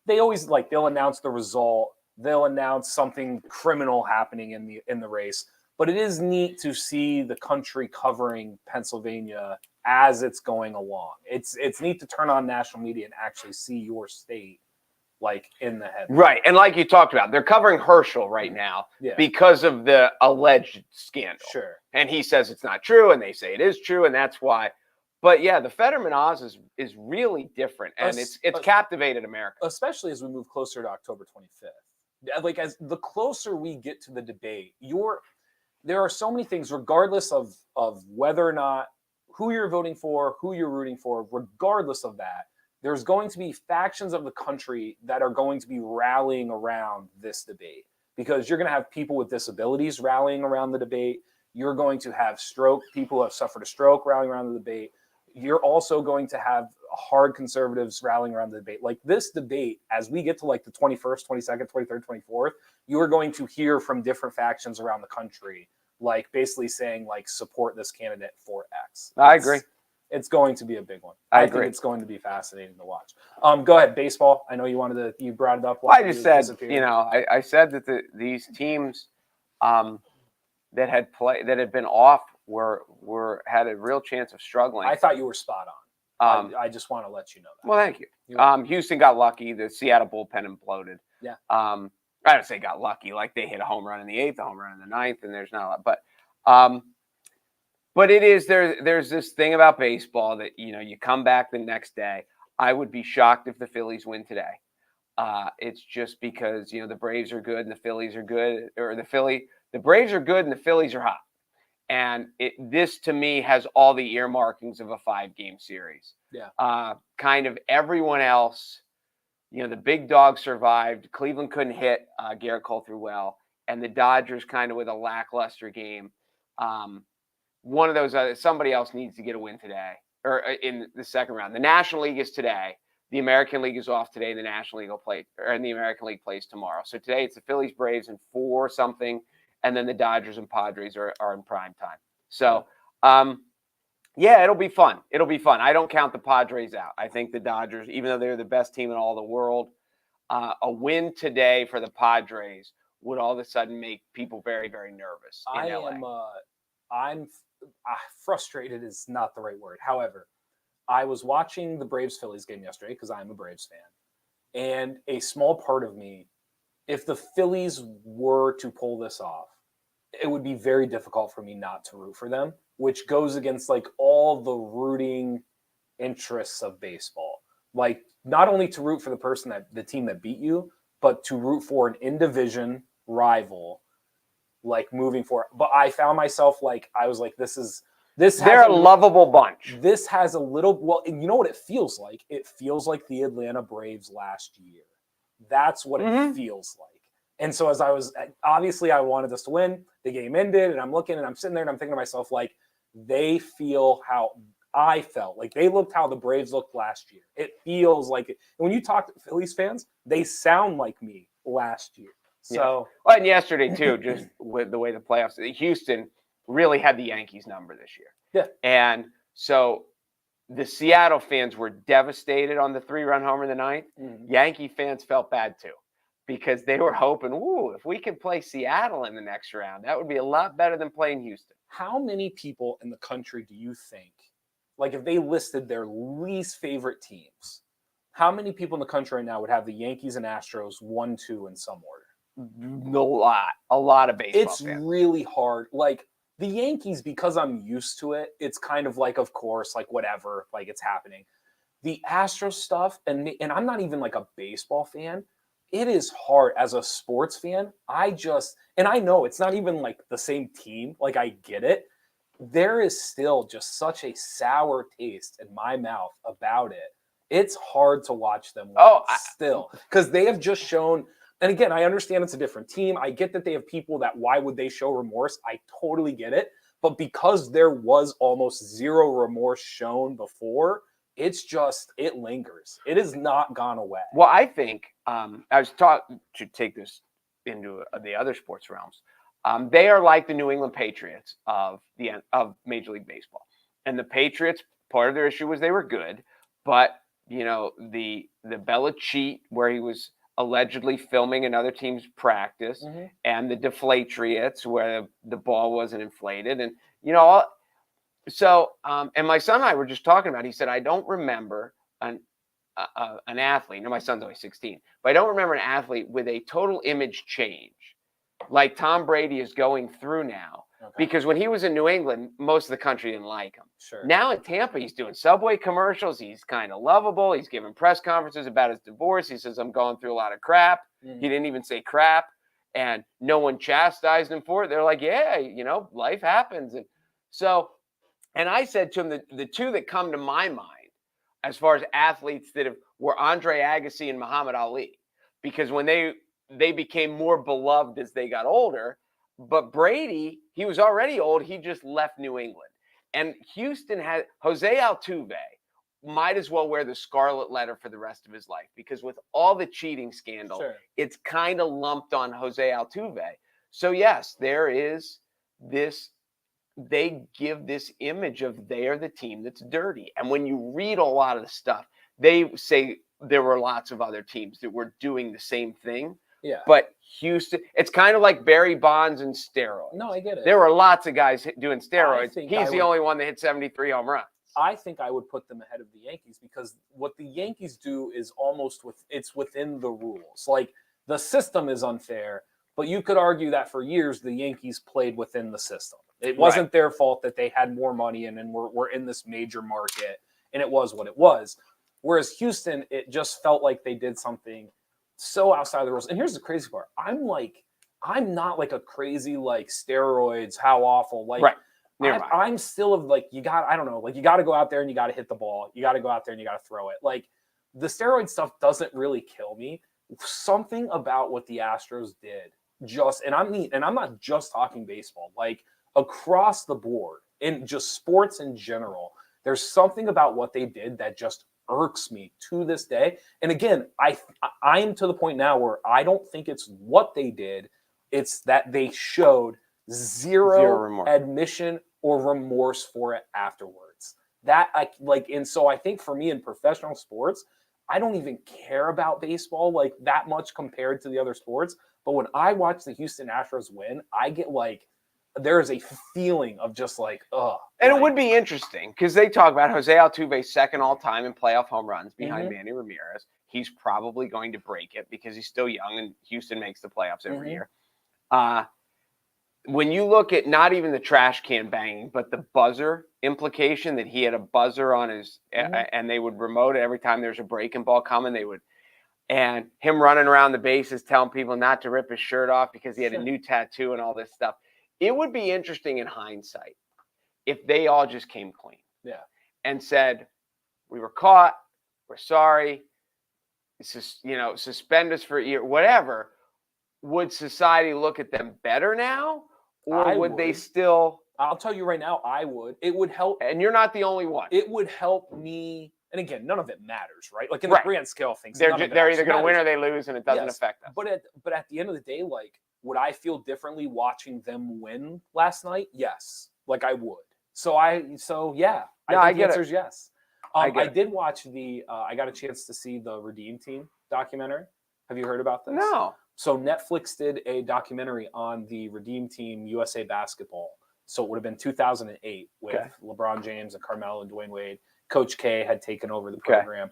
[SPEAKER 1] they always like, they'll announce the result, they'll announce something criminal happening in the race. But it is neat to see the country covering Pennsylvania as it's going along. It's neat to turn on national media and actually see your state like in the headline.
[SPEAKER 2] Right. And like you talked about, they're covering Herschel right now because of the alleged scandal.
[SPEAKER 1] Sure.
[SPEAKER 2] And he says it's not true, and they say it is true, and that's why. But yeah, the Fetterman Oz is really different, and it's captivated America.
[SPEAKER 1] Especially as we move closer to October 25th. Like, as the closer we get to the debate, there are so many things, regardless of whether or not who you're voting for, who you're rooting for, regardless of that, there's going to be factions of the country that are going to be rallying around this debate, because you're going to have people with disabilities rallying around the debate. You're going to have people who have suffered a stroke rallying around the debate. You're also going to have hard conservatives rallying around the debate. Like, this debate, as we get to like the 21st, 22nd, 23rd, 24th, you are going to hear from different factions around the country, like basically saying like, support this candidate for X.
[SPEAKER 2] I agree.
[SPEAKER 1] It's going to be a big one.
[SPEAKER 2] I
[SPEAKER 1] think it's going to be fascinating to watch. Go ahead, baseball. I know you brought it up.
[SPEAKER 2] Well, I just said, I said that these teams that had been off had a real chance of struggling.
[SPEAKER 1] I thought you were spot on. I just want to let you know that.
[SPEAKER 2] Well, thank you. Houston got lucky. The Seattle bullpen imploded.
[SPEAKER 1] Yeah.
[SPEAKER 2] I don't say got lucky, like they hit a home run in the 8th, a home run in the 9th, and there's not a lot. But it is there's this thing about baseball that, you come back the next day. I would be shocked if the Phillies win today. It's just because, the Braves are good and the Phillies are good, or the Braves are good and the Phillies are hot. And this to me has all the earmarkings of a 5-game series.
[SPEAKER 1] Yeah.
[SPEAKER 2] Kind of everyone else, the big dog survived. Cleveland couldn't hit. Garrett Cole threw well. And the Dodgers kind of with a lackluster game. One of those, somebody else needs to get a win today or in the second round. The National League is today. The American League is off today. The National League will play, and the American League plays tomorrow. So today it's the Phillies, Braves, and 4 something. And then the Dodgers and Padres are in prime time. So, yeah, it'll be fun. It'll be fun. I don't count the Padres out. I think the Dodgers, even though they're the best team in all the world, a win today for the Padres would all of a sudden make people very, very nervous in LA.
[SPEAKER 1] I'm frustrated is not the right word. However, I was watching the Braves-Phillies game yesterday because I'm a Braves fan. And a small part of me, if the Phillies were to pull this off, it would be very difficult for me not to root for them, which goes against like all the rooting interests of baseball. Like, not only to root for the team that beat you, but to root for an in-division rival, like moving forward. But I found myself I was like, they're a lovable bunch. This has a little, well, and you know what it feels like? It feels like the Atlanta Braves last year. That's what it feels like. And so as obviously I wanted us to win. The game ended, and I'm looking, and I'm sitting there, and I'm thinking to myself, like, they feel how I felt. Like, they looked how the Braves looked last year. It feels like it. And when you talk to Phillies fans, they sound like me last year. So,
[SPEAKER 2] well, and yesterday too, just with the way the playoffs, Houston really had the Yankees number this year.
[SPEAKER 1] Yeah.
[SPEAKER 2] And so the Seattle fans were devastated on the 3-run homer in the 9th. Mm-hmm. Yankee fans felt bad too, because they were hoping, if we can play Seattle in the next round, that would be a lot better than playing Houston.
[SPEAKER 1] How many people in the country do you think, like if they listed their least favorite teams, how many people in the country right now would have the Yankees and Astros 1-2 in some order?
[SPEAKER 2] A lot of baseball
[SPEAKER 1] It's
[SPEAKER 2] fans.
[SPEAKER 1] Really hard. Like, the Yankees, because I'm used to it, it's kind of like, of course, like whatever, like it's happening. The Astros stuff, and I'm not even like a baseball fan. It is hard as a sports fan. And I know it's not even like the same team. Like, I get it. There is still just such a sour taste in my mouth about it. It's hard to watch them still, because they have just shown. And again, I understand it's a different team. I get that they have people that why would they show remorse? I totally get it. But because there was almost zero remorse shown before, it lingers. It has not gone away.
[SPEAKER 2] Well, I think I was taught to take this into the other sports realms. They are like the New England Patriots of Major League Baseball. And the Patriots, part of their issue was they were good, but the Belichick, where he was allegedly filming another team's practice, and the Deflatriots, where the ball wasn't inflated, and so and my son and I were just talking about. He said, I don't remember an athlete. No, my son's only 16, but I don't remember an athlete with a total image change like Tom Brady is going through now.
[SPEAKER 1] Okay.
[SPEAKER 2] Because when he was in New England, most of the country didn't like him.
[SPEAKER 1] Sure.
[SPEAKER 2] Now in Tampa, he's doing Subway commercials. He's kind of lovable. He's giving press conferences about his divorce. He says, I'm going through a lot of crap.
[SPEAKER 1] Mm.
[SPEAKER 2] He didn't even say crap. And no one chastised him for it. They're like, yeah, life happens. And so, and I said to him, the two that come to my mind as far as athletes that were Andre Agassi and Muhammad Ali. Because when they became more beloved as they got older. But Brady, he was already old. He just left New England. And Houston had Jose Altuve might as well wear the scarlet letter for the rest of his life, because with all the cheating scandal,
[SPEAKER 1] Sure.
[SPEAKER 2] it's kind of lumped on Jose Altuve. So yes, there is this, they give this image of they are the team that's dirty. And when you read a lot of the stuff, they say there were lots of other teams that were doing the same thing.
[SPEAKER 1] Yeah.
[SPEAKER 2] But Houston, it's kind of like Barry Bonds and steroids.
[SPEAKER 1] No, I get it.
[SPEAKER 2] There were lots of guys doing steroids. He's the only one that hit 73 home runs.
[SPEAKER 1] I think I would put them ahead of the Yankees, because what the Yankees do is almost it's within the rules. Like, the system is unfair, but you could argue that for years the Yankees played within the system. It wasn't their fault that they had more money and we're in this major market, and it was what it was. Whereas Houston, it just felt like they did something so outside of the rules. And here's the crazy part. I'm not like a crazy, like, steroids, how awful. Like, I'm still of like, you got to go out there and you got to hit the ball. You got to go out there and you got to throw it. Like, the steroid stuff doesn't really kill me. Something about what the Astros did and I'm not just talking baseball, like across the board in just sports in general, there's something about what they did that just irks me to this day. And again, I am to the point now where I don't think it's what they did. It's that they showed zero admission or remorse for it afterwards. And so I think for me in professional sports, I don't even care about baseball like that much compared to the other sports. But when I watch the Houston Astros win, I get like, there is a feeling of just like, ugh.
[SPEAKER 2] And it would be interesting because they talk about Jose Altuve second all time in playoff home runs behind Manny Ramirez. He's probably going to break it because he's still young and Houston makes the playoffs every year. When you look at not even the trash can banging, but the buzzer implication that he had a buzzer on his, and they would remote it every time there's a breaking ball coming, and him running around the bases telling people not to rip his shirt off because he had a new tattoo and all this stuff. It would be interesting in hindsight if they all just came clean and said, we were caught, we're sorry, suspend us for a year, whatever. Would society look at them better now? Or would they still?
[SPEAKER 1] I'll tell you right now, I would. It would help.
[SPEAKER 2] And you're not the only one.
[SPEAKER 1] It would help me. And again, none of it matters, right? Like in the grand scale of things.
[SPEAKER 2] They're either going to win or they lose, and it doesn't affect them.
[SPEAKER 1] But at the end of the day, like, would I feel differently watching them win last night? Yes. Like, I would. I think the answer is yes. I did watch I got a chance to see the Redeem Team documentary. Have you heard about this?
[SPEAKER 2] No.
[SPEAKER 1] So Netflix did a documentary on the Redeem Team USA Basketball. So it would have been 2008 with LeBron James and Carmelo and Dwayne Wade. Coach K had taken over the program.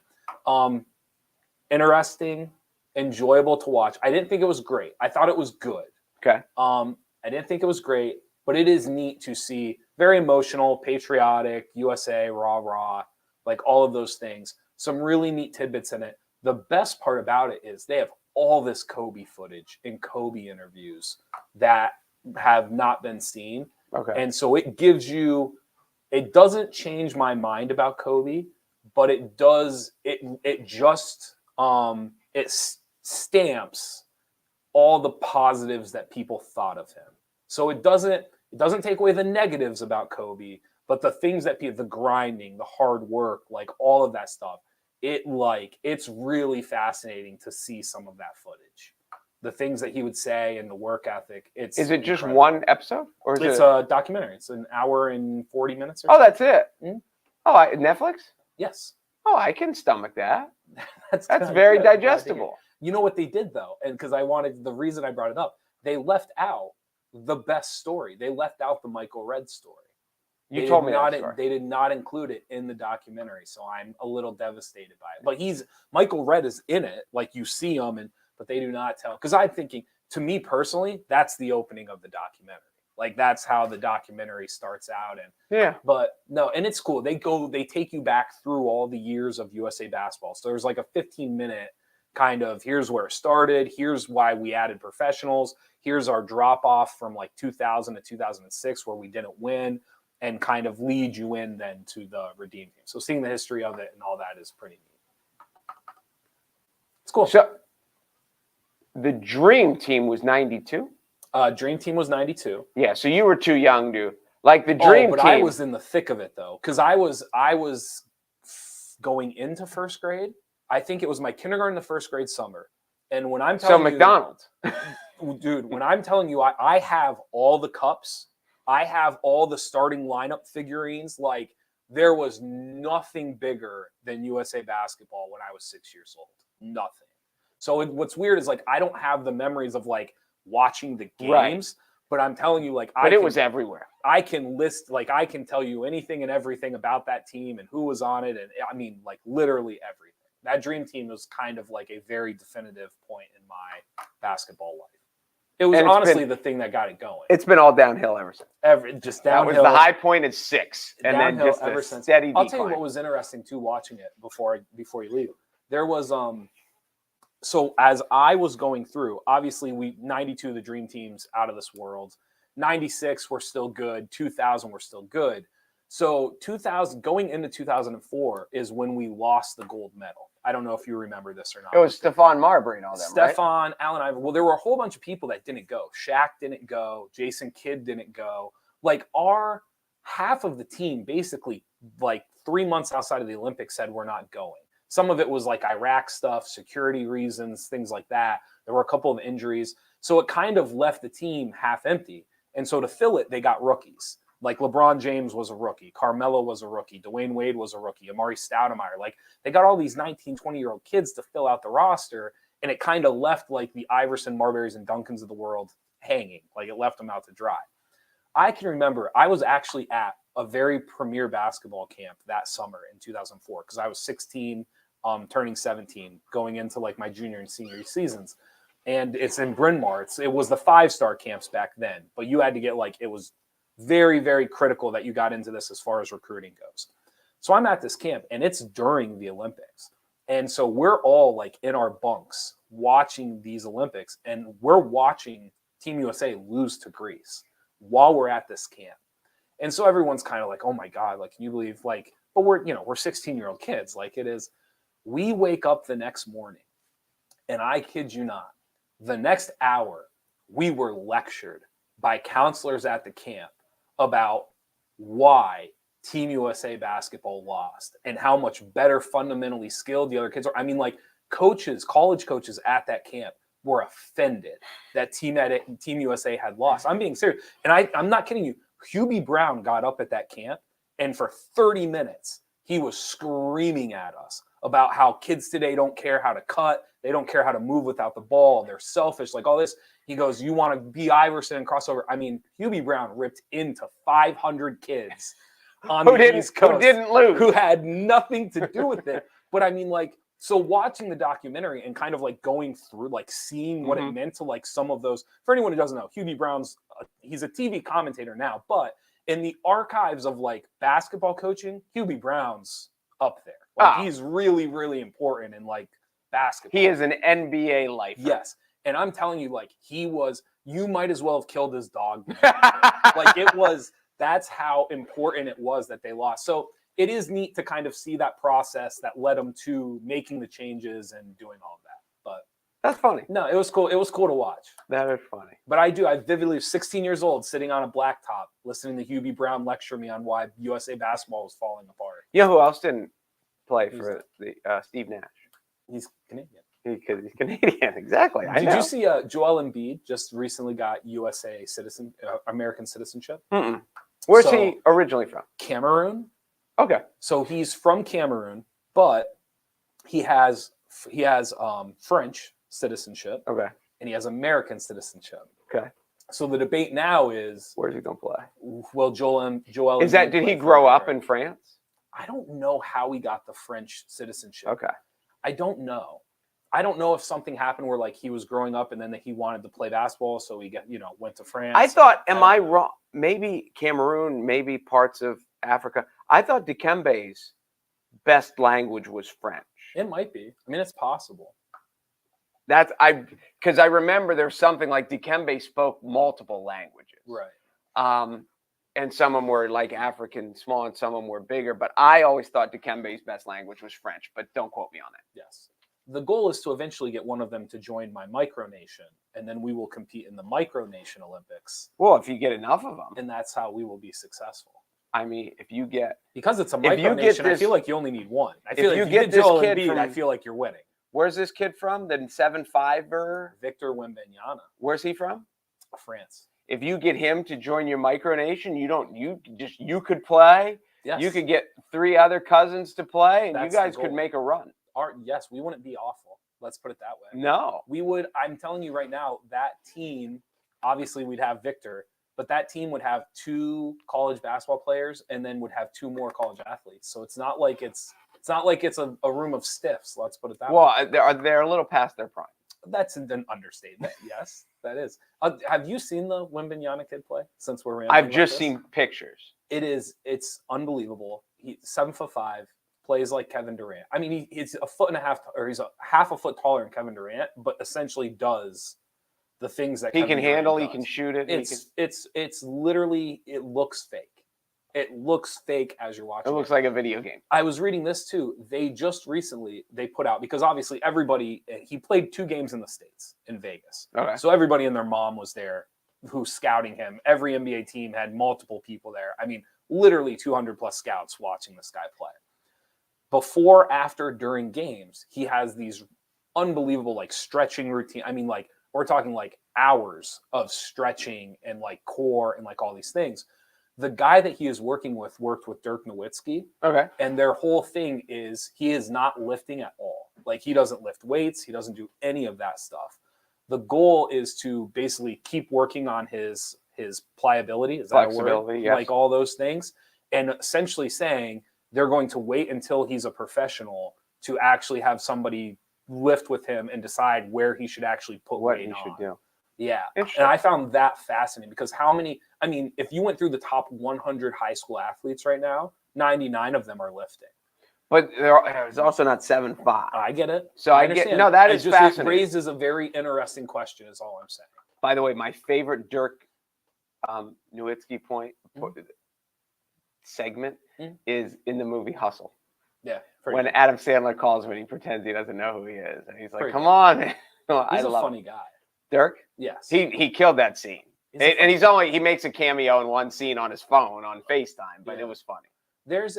[SPEAKER 1] Interesting, enjoyable to watch. I didn't think it was great. I thought it was good.
[SPEAKER 2] Okay.
[SPEAKER 1] I didn't think it was great, but it is neat to see. Very emotional, patriotic, USA, rah, like all of those things. Some really neat tidbits in it. The best part about it is they have all this Kobe footage and Kobe interviews that have not been seen.
[SPEAKER 2] Okay.
[SPEAKER 1] And so it gives you, it doesn't change my mind about Kobe, but it does, it stamps all the positives that people thought of him. So it doesn't take away the negatives about Kobe, but the things that the grinding, the hard work, like all of that stuff, it's really fascinating to see some of that footage. The things that he would say and the work ethic. Is it
[SPEAKER 2] just one episode? Or
[SPEAKER 1] it's a documentary. It's an hour and 40 minutes or
[SPEAKER 2] so. That's it?
[SPEAKER 1] Mm-hmm.
[SPEAKER 2] Oh, Netflix?
[SPEAKER 1] Yes.
[SPEAKER 2] Oh, I can stomach that. That's
[SPEAKER 1] good.
[SPEAKER 2] Very digestible.
[SPEAKER 1] You know what they did, though? And because the reason I brought it up, they left out the best story. They left out the Michael Redd story.
[SPEAKER 2] You told me that story.
[SPEAKER 1] They did not include it in the documentary, so I'm a little devastated by it. But Michael Redd is in it, like you see him, but they do not tell. Because I'm thinking, to me personally, that's the opening of the documentary. Like that's how the documentary starts out, but no, and it's cool. They take you back through all the years of USA basketball. So there's like a 15-minute kind of here's where it started, here's why we added professionals, here's our drop off from like 2000 to 2006 where we didn't win, and kind of lead you in then to the Redeem Team. So seeing the history of it and all that is pretty neat. It's cool.
[SPEAKER 2] So the Dream Team was 92?
[SPEAKER 1] Dream Team was 92.
[SPEAKER 2] Yeah, so you were too young, dude. Like the Dream
[SPEAKER 1] but
[SPEAKER 2] Team.
[SPEAKER 1] I was in the thick of it though, because I was going into first grade. I think it was my kindergarten to first grade summer. And when I'm telling you,
[SPEAKER 2] McDonald's.
[SPEAKER 1] Dude, when I'm telling you, I have all the cups, I have all the starting lineup figurines. Like there was nothing bigger than USA basketball when I was 6 years old. Nothing. So what's weird is like I don't have the memories of like watching the games,
[SPEAKER 2] right.
[SPEAKER 1] But I'm telling you, like,
[SPEAKER 2] it was everywhere.
[SPEAKER 1] I can I can tell you anything and everything about that team and who was on it, and I mean, like, literally everything. That Dream Team was kind of like a very definitive point in my basketball life. It was honestly the thing that got it going.
[SPEAKER 2] It's been all downhill ever since.
[SPEAKER 1] Just downhill.
[SPEAKER 2] That was the high point at 6, and then just
[SPEAKER 1] ever
[SPEAKER 2] since.
[SPEAKER 1] Steady decline. I'll tell you what was interesting too, watching it before you leave. There was so as I was going through, obviously 92 the Dream Teams out of this world. 96 were still good. 2000 were still good. So 2000 going into 2004 is when we lost the gold medal. I don't know if you remember this or not.
[SPEAKER 2] It was Stephon Marbury and all them,
[SPEAKER 1] Stephon, Allen Iverson. Well, there were a whole bunch of people that didn't go. Shaq didn't go. Jason Kidd didn't go. Like half of the team basically like 3 months outside of the Olympics said we're not going. Some of it was like Iraq stuff, security reasons, things like that. There were a couple of injuries. So it kind of left the team half empty. And so to fill it, they got rookies. Like LeBron James was a rookie. Carmelo was a rookie. Dwayne Wade was a rookie. Amari Stoudemire. Like they got all these 19, 20-year-old kids to fill out the roster. And it kind of left like the Iverson, Marburys, and Duncans of the world hanging. Like it left them out to dry. I can remember I was actually at a very premier basketball camp that summer in 2004 because I was 16, turning 17, going into like my junior and senior seasons. And it's in Bryn Mawr. It was the 5-star camps back then, but you had to get like, it was very, very critical that you got into this as far as recruiting goes. So I'm at this camp and it's during the Olympics. And so we're all like in our bunks watching these Olympics, and we're watching Team USA lose to Greece while we're at this camp. And so everyone's kind of like, oh my God, like, can you believe, like, but we're 16-year-old kids. Like it is, we wake up the next morning and I kid you not, the next hour we were lectured by counselors at the camp about why Team USA basketball lost and how much better fundamentally skilled the other kids are. I mean, like coaches, college coaches at that camp were offended that Team USA had lost. I'm being serious. And I'm not kidding you. Hubie Brown got up at that camp and for 30 minutes, he was screaming at us about how kids today don't care how to cut. They don't care how to move without the ball. They're selfish, like all this. He goes, you want to be Iverson and crossover. I mean, Hubie Brown ripped into 500 kids on the East Coast
[SPEAKER 2] who didn't lose,
[SPEAKER 1] who had nothing to do with it. But I mean, like, so watching the documentary and kind of like going through, like seeing what it meant to like some of those, for anyone who doesn't know, Hubie Brown's, he's a TV commentator now, but in the archives of like basketball coaching, Hubie Brown's up there. Like he's really, really important in like basketball.
[SPEAKER 2] He is an NBA lifer.
[SPEAKER 1] Yes. And I'm telling you, like you might as well have killed his dog. Like that's how important it was that they lost. So it is neat to kind of see that process that led them to making the changes and doing all of that. But
[SPEAKER 2] that's funny.
[SPEAKER 1] No, it was cool. It was cool to watch.
[SPEAKER 2] That is funny.
[SPEAKER 1] But I vividly, 16 years old, sitting on a blacktop, listening to Hubie Brown lecture me on why USA basketball was falling apart.
[SPEAKER 2] You know who else didn't play for the Steve Nash?
[SPEAKER 1] He's Canadian.
[SPEAKER 2] Because he's Canadian, exactly.
[SPEAKER 1] Did you see Joel Embiid just recently got American citizenship?
[SPEAKER 2] Mm-mm. Where's he originally from?
[SPEAKER 1] Cameroon.
[SPEAKER 2] Okay.
[SPEAKER 1] So he's from Cameroon, but he has French citizenship.
[SPEAKER 2] Okay.
[SPEAKER 1] And he has American citizenship.
[SPEAKER 2] Okay.
[SPEAKER 1] So the debate now is,
[SPEAKER 2] Where's he going to play?
[SPEAKER 1] will Joel
[SPEAKER 2] Is that,
[SPEAKER 1] Embiid
[SPEAKER 2] did
[SPEAKER 1] play
[SPEAKER 2] he
[SPEAKER 1] for
[SPEAKER 2] grow up
[SPEAKER 1] America?
[SPEAKER 2] in France?
[SPEAKER 1] I don't know how he got the French citizenship.
[SPEAKER 2] Okay.
[SPEAKER 1] I don't know. I don't know if something happened where like he was growing up and then he wanted to play basketball, so he went to France.
[SPEAKER 2] I thought, am I wrong? Maybe Cameroon, maybe parts of Africa. I thought Dikembe's best language was French.
[SPEAKER 1] It might be. I mean, it's possible.
[SPEAKER 2] Because I remember there's something like Dikembe spoke multiple languages.
[SPEAKER 1] Right.
[SPEAKER 2] And some of them were like African small and some of them were bigger. But I always thought Dikembe's best language was French, but don't quote me on that.
[SPEAKER 1] Yes. The goal is to eventually get one of them to join my micronation, and then we will compete in the micronation Olympics.
[SPEAKER 2] Well, if you get enough of them.
[SPEAKER 1] And that's how we will be successful.
[SPEAKER 2] I mean, if you get...
[SPEAKER 1] Because it's a micronation, I feel like you only need one. I feel like if you get Joel Embiid, I feel like you're winning.
[SPEAKER 2] Where's this kid from? The 7'5"er?
[SPEAKER 1] Victor Wembanyama.
[SPEAKER 2] Where's he from?
[SPEAKER 1] France.
[SPEAKER 2] If you get him to join your micronation, you could play.
[SPEAKER 1] Yes.
[SPEAKER 2] You could get 3 other cousins to play, and
[SPEAKER 1] That's
[SPEAKER 2] you guys could make a run.
[SPEAKER 1] Yes, we wouldn't be awful. Let's put it that way.
[SPEAKER 2] No.
[SPEAKER 1] We would. I'm telling you right now, that team, obviously we'd have Victor, but that team would have 2 college basketball players and then would have 2 more college athletes. So it's not like it's a room of stiffs. Let's put it that way.
[SPEAKER 2] Well, they're a little past their prime.
[SPEAKER 1] That's an understatement. Yes, that is. Have you seen the Wembanyama kid play since we're in?
[SPEAKER 2] I've just seen pictures.
[SPEAKER 1] It's unbelievable. He's 7'5", plays like Kevin Durant. I mean, he's a foot and a half, or he's a half a foot taller than Kevin Durant, but essentially does the things that
[SPEAKER 2] he
[SPEAKER 1] Kevin
[SPEAKER 2] can
[SPEAKER 1] Durant
[SPEAKER 2] handle.
[SPEAKER 1] does.
[SPEAKER 2] He can shoot it.
[SPEAKER 1] It's literally, it looks fake. It looks fake as you're watching.
[SPEAKER 2] It looks like a video game.
[SPEAKER 1] I was reading this too. They just recently put out, because obviously he played 2 games in the States in Vegas.
[SPEAKER 2] Okay.
[SPEAKER 1] So everybody and their mom was there who's scouting him. Every NBA team had multiple people there. I mean, literally 200 plus scouts watching this guy play. Before, after, during games, he has these unbelievable like stretching routine. I mean, like we're talking like hours of stretching and like core and like all these things. The guy that he is working with worked with Dirk Nowitzki.
[SPEAKER 2] Okay.
[SPEAKER 1] And their whole thing is he is not lifting at all. Like he doesn't lift weights. He doesn't do any of that stuff. The goal is to basically keep working on his pliability. Is that a word?
[SPEAKER 2] Yes.
[SPEAKER 1] Like all those things. And essentially saying they're going to wait until he's a professional to actually have somebody lift with him and decide where he should actually put
[SPEAKER 2] what
[SPEAKER 1] weight
[SPEAKER 2] he should do.
[SPEAKER 1] Yeah. And I found that fascinating because if you went through the top 100 high school athletes right now, 99 of them are lifting.
[SPEAKER 2] But it's also not 7'5".
[SPEAKER 1] I get it.
[SPEAKER 2] So I get, no, that is fascinating.
[SPEAKER 1] It raises a very interesting question is all I'm saying.
[SPEAKER 2] By the way, my favorite Dirk Nowitzki segment is in the movie Hustle.
[SPEAKER 1] Yeah.
[SPEAKER 2] When Adam Sandler calls him and he pretends he doesn't know who he is. And he's like,
[SPEAKER 1] pretty
[SPEAKER 2] come on. Man.
[SPEAKER 1] He's a funny guy.
[SPEAKER 2] Dirk?
[SPEAKER 1] Yes.
[SPEAKER 2] He killed that scene. And he makes a cameo in one scene on his phone on FaceTime, but it was funny.
[SPEAKER 1] There was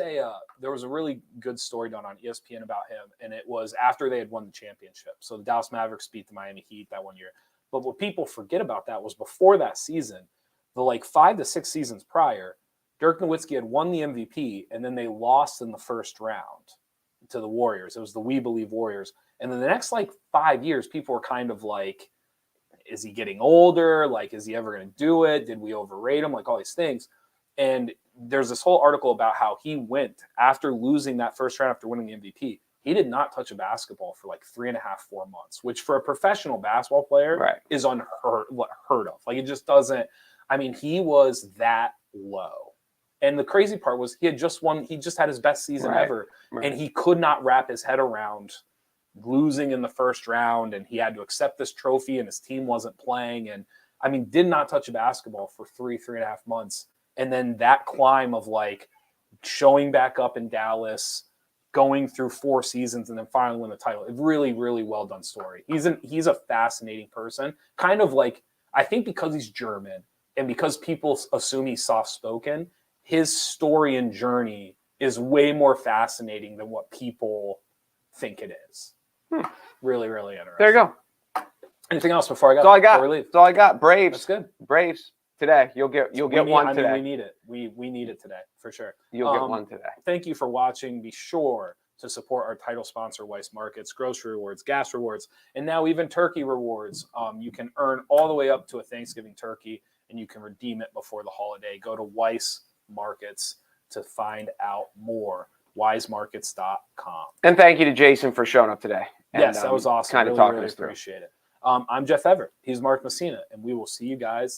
[SPEAKER 1] a really good story done on ESPN about him, and it was after they had won the championship. So the Dallas Mavericks beat the Miami Heat that one year. But what people forget about that was before that season, the like 5 to 6 seasons prior, Dirk Nowitzki had won the MVP, and then they lost in the first round to the Warriors. It was the We Believe Warriors. And then the next like 5 years, people were kind of like, is he getting older? Like, is he ever going to do it? Did we overrate him? Like all these things. And there's this whole article about how he went after losing that first round after winning the MVP. He did not touch a basketball for like 3.5, 4 months, which for a professional basketball player is unheard of. Like it just doesn't. I mean, he was that low. And the crazy part was he had just won. He just had his best season ever, and he could not wrap his head around losing in the first round, and he had to accept this trophy, and his team wasn't playing. And I mean, did not touch a basketball for 3.5 months. And then that climb of like showing back up in Dallas, going through 4 seasons, and then finally win the title. A really, really well done story. He's a fascinating person. Kind of like, I think because he's German and because people assume he's soft spoken, his story and journey is way more fascinating than what people think it is. Really, really interesting.
[SPEAKER 2] There you go.
[SPEAKER 1] Anything else before I go?
[SPEAKER 2] That's all I got.
[SPEAKER 1] Before we leave?
[SPEAKER 2] That's all I got. Braves.
[SPEAKER 1] That's good.
[SPEAKER 2] Braves today. You'll get one today.
[SPEAKER 1] We need it. We need it today for sure.
[SPEAKER 2] You'll get one today.
[SPEAKER 1] Thank you for watching. Be sure to support our title sponsor, Weis Markets, grocery rewards, gas rewards, and now even turkey rewards. You can earn all the way up to a Thanksgiving turkey, and you can redeem it before the holiday. Go to Weis Markets to find out more. weismarkets.com.
[SPEAKER 2] And thank you to Jason for showing up today. And,
[SPEAKER 1] yes, that was awesome.
[SPEAKER 2] Kind of
[SPEAKER 1] really,
[SPEAKER 2] talking
[SPEAKER 1] really
[SPEAKER 2] us through.
[SPEAKER 1] appreciate it. I'm Jeff Everett. He's Mark Messina, and we will see you guys